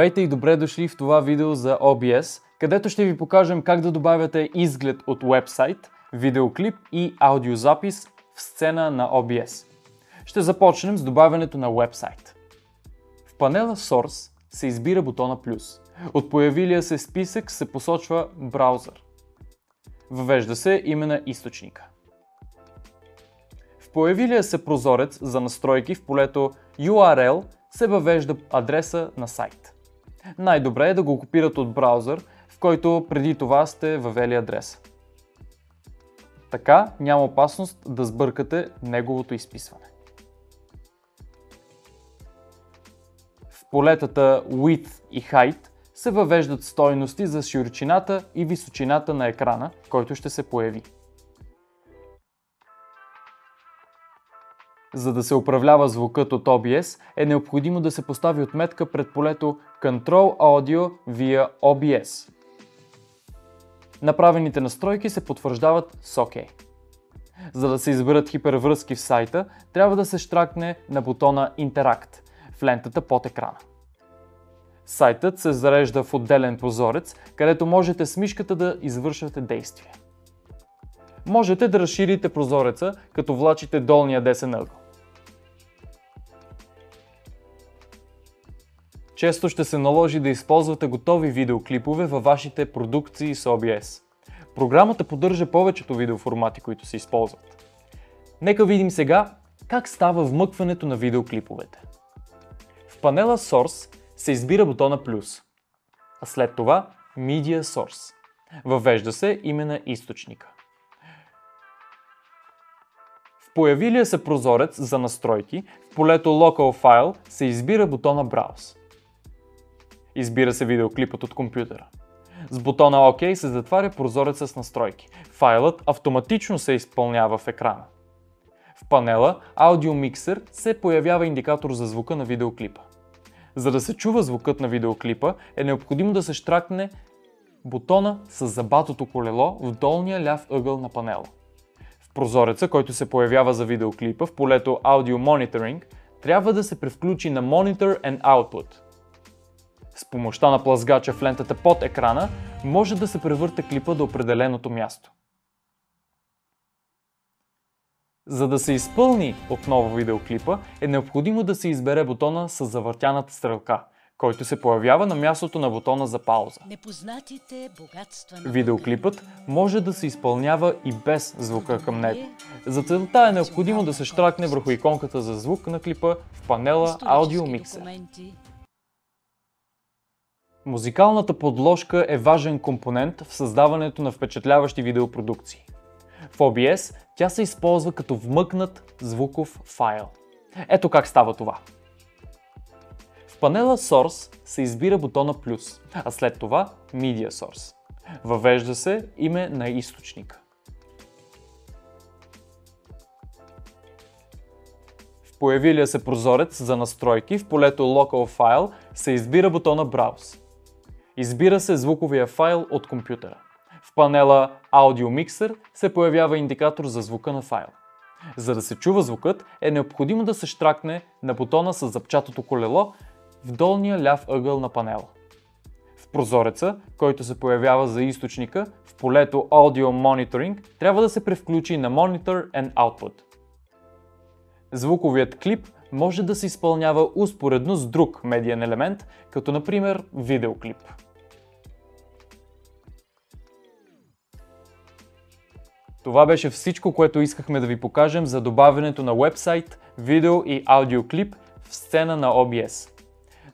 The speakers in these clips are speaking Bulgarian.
Здравейте и добре дошли в това видео за OBS, където ще ви покажем как да добавяте изглед от уебсайт, видеоклип и аудиозапис в сцена на OBS. Ще започнем с добавянето на уебсайт. В панела Source се избира бутона плюс. От появилия се списък се посочва браузър. Въвежда се име на източника. В появилия се прозорец за настройки в полето URL се въвежда адреса на сайт. Най-добре е да го копират от браузър, в който преди това сте въвели адреса. Така няма опасност да сбъркате неговото изписване. В полетата Width и Height се въвеждат стойности за широчината и височината на екрана, който ще се появи. За да се управлява звукът от OBS, е необходимо да се постави отметка пред полето Control Audio via OBS. Направените настройки се потвърждават с OK. За да се изберат хипервръзки в сайта, трябва да се щракне на бутона Interact в лентата под екрана. Сайтът се зарежда в отделен прозорец, където можете с мишката да извършвате действия. Можете да разширите прозореца, като влачите долния десен ъгъл. Често ще се наложи да използвате готови видеоклипове във вашите продукции с OBS. Програмата поддържа повечето видеоформати, които се използват. Нека видим сега как става вмъкването на видеоклиповете. В панела Source се избира бутона плюс, а след това Media Source. Въвежда се име на източника. В появилия се прозорец за настройки в полето Local File се избира бутона Browse. Избира се видеоклипът от компютъра. С бутона OK се затваря прозореца с настройки. Файлът автоматично се изпълнява в екрана. В панела Audio Mixer се появява индикатор за звука на видеоклипа. За да се чува звукът на видеоклипа е необходимо да се щракне бутона с забатото колело в долния ляв ъгъл на панела. В прозореца, който се появява за видеоклипа в полето Audio Monitoring, трябва да се превключи на Monitor and Output. С помощта на плъзгача в лентата под екрана може да се превърте клипа до определеното място. За да се изпълни отново видеоклипа е необходимо да се избере бутона с завъртяната стрелка, който се появява на мястото на бутона за пауза. Видеоклипът може да се изпълнява и без звука към него. За целта е необходимо да се щракне върху иконката за звук на клипа в панела Audio Mixer. Музикалната подложка е важен компонент в създаването на впечатляващи видеопродукции. В OBS тя се използва като вмъкнат звуков файл. Ето как става това. В панела Source се избира бутона плюс, а след това Media Source. Въвежда се име на източника. В появилия се прозорец за настройки в полето Local File се избира бутона Browse. Избира се звуковия файл от компютъра. В панела Audio Mixer се появява индикатор за звука на файл. За да се чува звукът е необходимо да се щракне на бутона с запчатото колело в долния ляв ъгъл на панела. В прозореца, който се появява за източника, в полето Audio Monitoring трябва да се превключи на Monitor and Output. Звуковият клип може да се изпълнява успоредно с друг медиен елемент, като например видеоклип. Това беше всичко, което искахме да ви покажем за добавянето на уебсайт, видео и аудиоклип в сцена на OBS.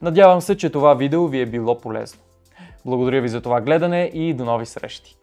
Надявам се, че това видео ви е било полезно. Благодаря ви за това гледане и до нови срещи!